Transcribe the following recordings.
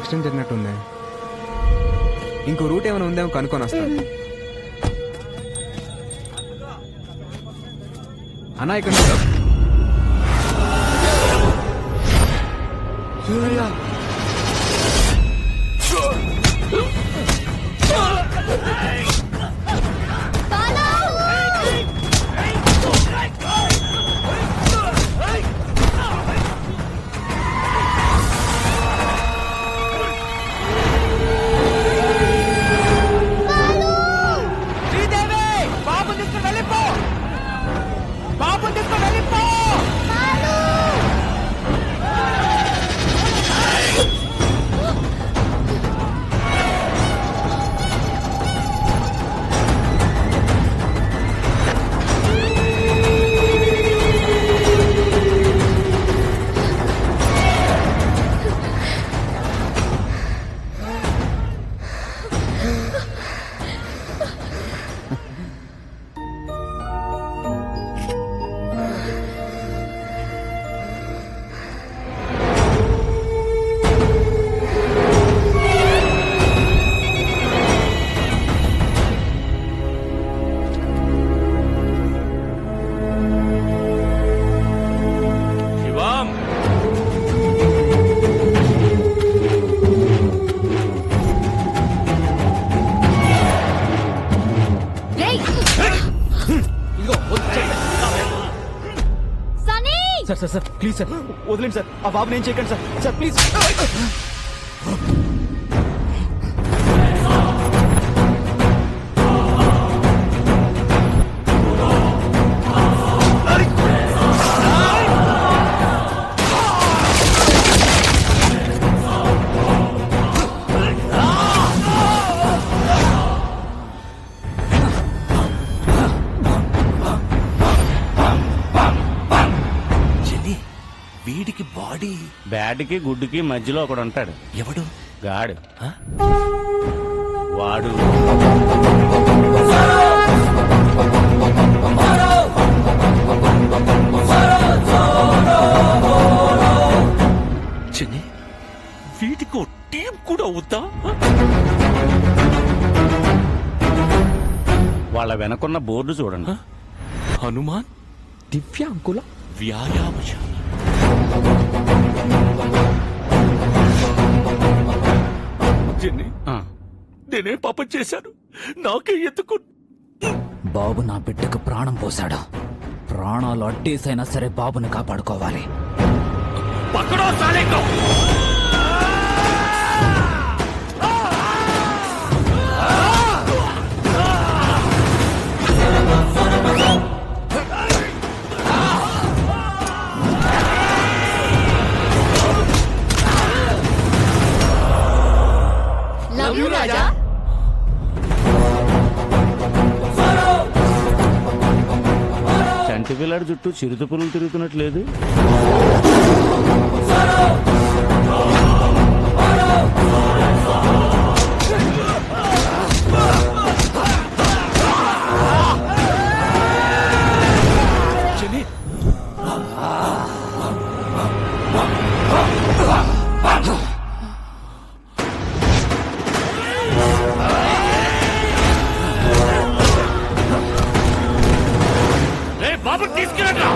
Accident జరిగినట్టుంది. ఇంకో route ఏమైనా ఉందేమో కనుక్కొని వస్తాను. అన్నా ఇక్కడ Surya sir sir sir please sir వదిలేండి సార్. ఆ బాబు నేను చేయకండి సార్. Sir please. వీడికి బాడీ బ్యాడ్కి గుడ్డుకి మధ్యలో ఒకడు ఉంటాడు. ఎవడు? గాడు. వాడు చిన్ని వీటికి టీం కూడా అవుతా? వాళ్ళ వెనకున్న బోర్డు చూడండి. హనుమాన్ దివ్యాంకుల వ్యాయామశాల. చిన్ని నేనే పాపం చేశాను, నాకే ఎత్తుకు. బాబు నా బిడ్డకు ప్రాణం పోశాడు. ప్రాణాలు అడ్డేసైనా సరే బాబుని కాపాడుకోవాలి. పక్కడో సాలేకో. రాజా చంటి పిల్లాడి చుట్టూ చిరుత పులులు తిరుగుతున్నట్లేదు. బాబు తీసుకురా.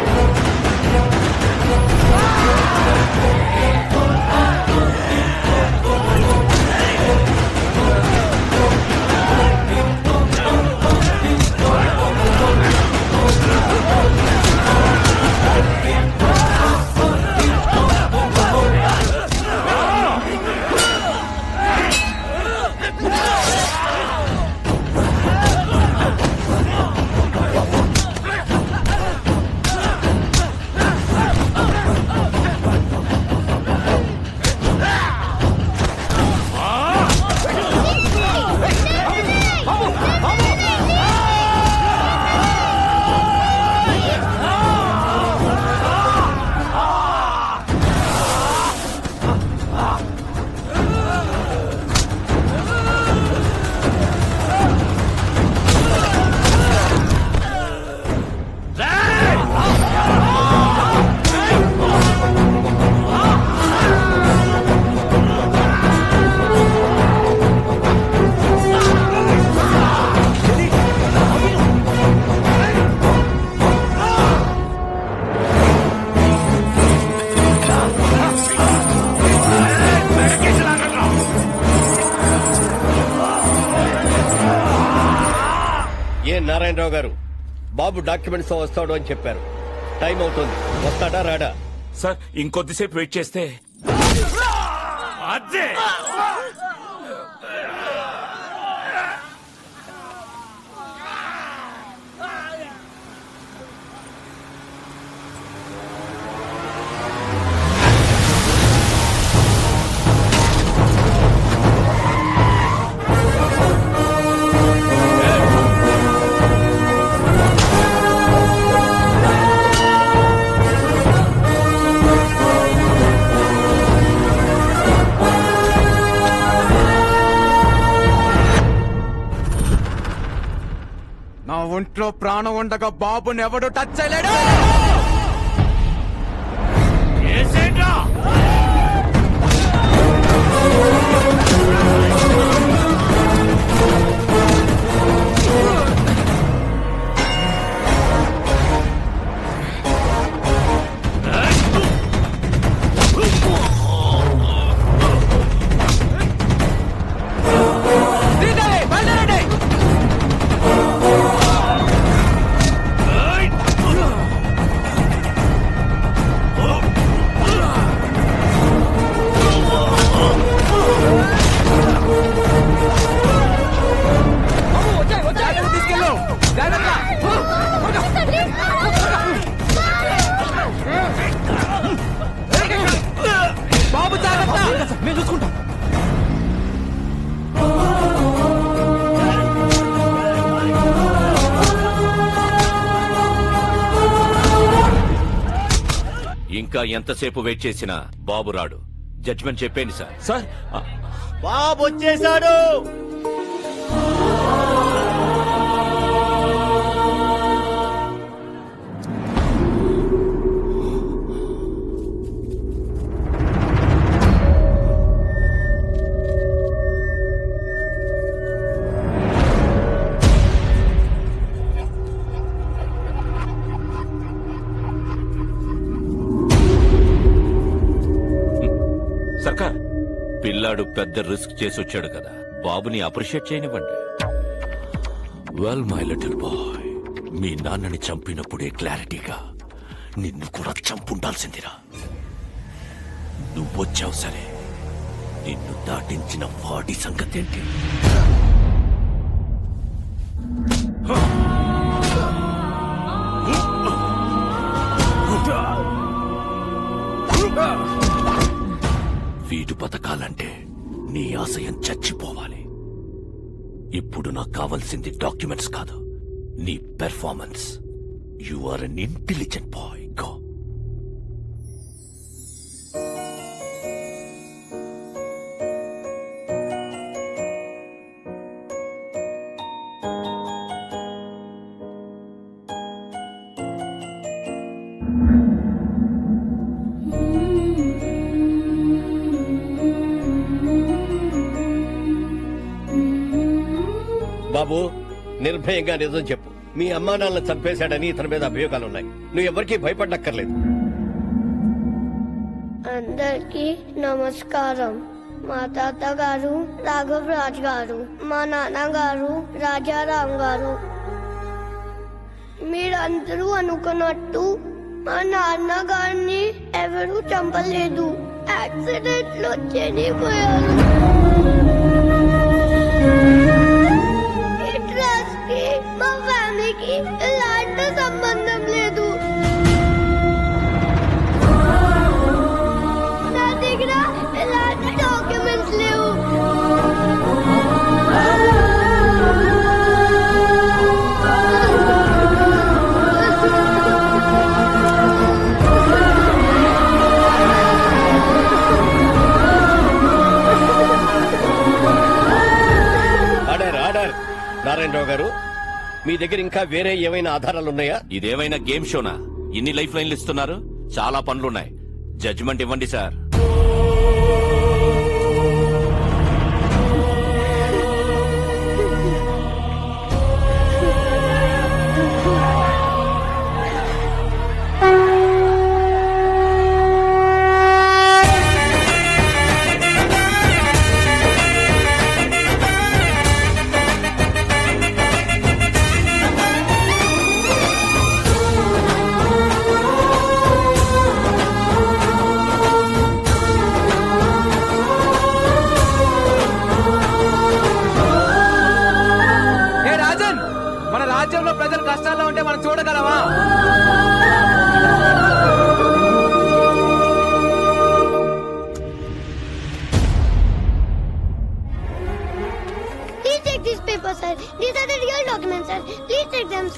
బాబు డాక్యుమెంట్స్ వస్తాడు అని చెప్పారు. టైం అవుతుంది, వస్తాడా రాడా? సార్ ఇంకొద్దిసేపు వెయిట్ చేస్తే అదే నా ఒంట్లో ప్రాణం ఉండగా బాబుని ఎవడు టచ్ చేయలేడు. ఏసేంట్రా? తీసుకెళ్ళు. బాబు జాగ్రత్త. మేము చూసుకుంటాం. ఇంకా ఎంతసేపు వెయిట్ చేసినా బాబు రాడు. జడ్జిమెంట్ చెప్పేయండి సార్. సార్ బాబు వచ్చేసాడు. సర్కార్, పిల్లాడు పెద్ద రిస్క్ చేసి వచ్చాడు కదా, బాబుని అప్రిషియేట్ చేయనివ్వండి. వెల్ మై లిటిల్ బాయ్, మీ నాన్నని చంపినప్పుడే క్లారిటీగా నిన్ను కూడా చంపుండాల్సిందిరా. నువ్వొచ్చావు సరే, నిన్ను దాటించిన వాడి సంగతేంటి? వీడు బతకాలంటే నీ ఆశయం చచ్చిపోవాలి. ఇప్పుడు నాకు కావాల్సింది డాక్యుమెంట్స్ కాదు, నీ performance. You are an intelligent boy. Go. బాబు, నిర్భయంగా నిజం చెప్పు. మీ అమ్మా నాన్నలు చంపేశాడని ఇతని మీద అభియోగాలున్నాయి. నువ్వు ఎవరికీ భయపడక్కర్లేదు. అందరికీ నమస్కారం. మా తాతగారు రాఘవ్ రాజ్ గారు, మా నాన్నగారు రాజారాం గారు. మీరందరూ అనుకున్నట్టు మా నాన్నగారిని ఎవరూ చంపలేదు. యాక్సిడెంట్ లో చనిపోయారు. ఈ ట్రస్ట్ కి మా ఫ్యామిలీకి ఎలాంటి సంబంధం లేదు. నా దగ్గర ఎలాంటి డాక్యుమెంట్స్ లేవు. నారాయణరావు గారు, మీ దగ్గర ఇంకా వేరే ఏమైనా ఆధారాలున్నాయా? ఇదేమైనా గేమ్ షోనా? ఇన్ని లైఫ్ లైన్లు ఇస్తున్నారు. చాలా పనులున్నాయి. జడ్జిమెంట్ ఇవ్వండి sir.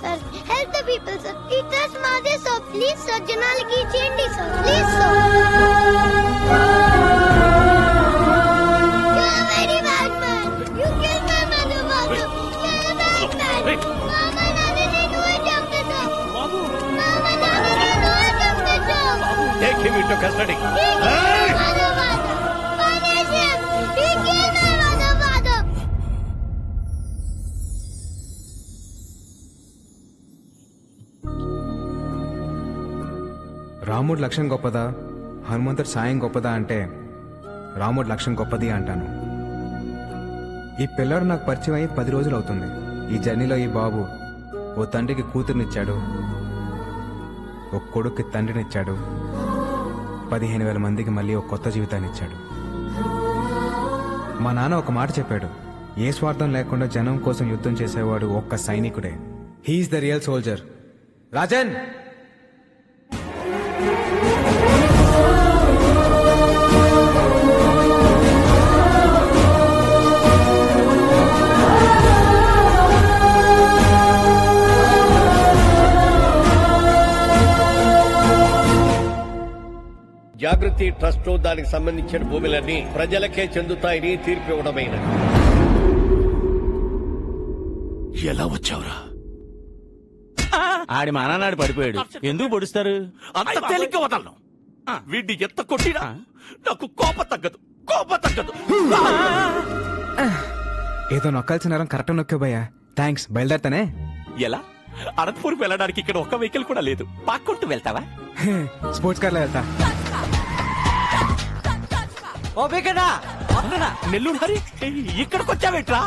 sir. Help the people, sir. It is Madhe, sir. Please, sir. Janaliki change, sir. Please, sir. You're a very bad man. You killed my mother, father. You're a bad man. Mama, Nandini, do it, jump it up. Mama, Nandini, do it, jump it up. Take him into custody. He killed my mother, father. Punish him. He killed my mother, father. రాముడి లక్ష్యం గొప్పదా హనుమంతుడి సాయం గొప్పదా అంటే రాముడి లక్ష్యం గొప్పది అంటాను. ఈ పిల్లడు నాకు పరిచయం అయ్యి 10 రోజులు అవుతుంది. ఈ జర్నీలో ఈ బాబు ఓ తండ్రికి కూతురునిచ్చాడు, ఓ కొడుక్కి తండ్రినిచ్చాడు, 15,000 మందికి మళ్ళీ ఒక కొత్త జీవితాన్ని ఇచ్చాడు. మా నాన్న ఒక మాట చెప్పాడు, ఏ స్వార్థం లేకుండా జనం కోసం యుద్ధం చేసేవాడు ఒక్క సైనికుడే. He's the real soldier. Rajan, Jagruti trust దానికి సంబంధించిన భూములన్నీ ప్రజలకే చెందుతాయని తీర్పు ఇవ్వడమైనది. ఎలా వచ్చావురా? ఆడి మానాడు పడిపోయాడు. ఎందుకు పొడుస్తారు? అంత తేలిగ్గా వదలను. వీడిని ఎంత కొట్టినా నాకు కోపం తగ్గదు. ఏదో నొక్కాల్సిన నరం కరెక్ట్ నొక్కే భయ్యా. థ్యాంక్స్. బయలుదేరతానే. ఎలా? అనంతపూర్కి వెళ్ళడానికి ఇక్కడ ఒక్క వెహికల్ కూడా లేదు. పాక్కొట్టు వెళ్తావా? స్పోర్ట్స్ కార్లో వెళ్తా. ఓ బేకడా నెల్లూరు హరి ఇక్కడికి వచ్చావేట్రా?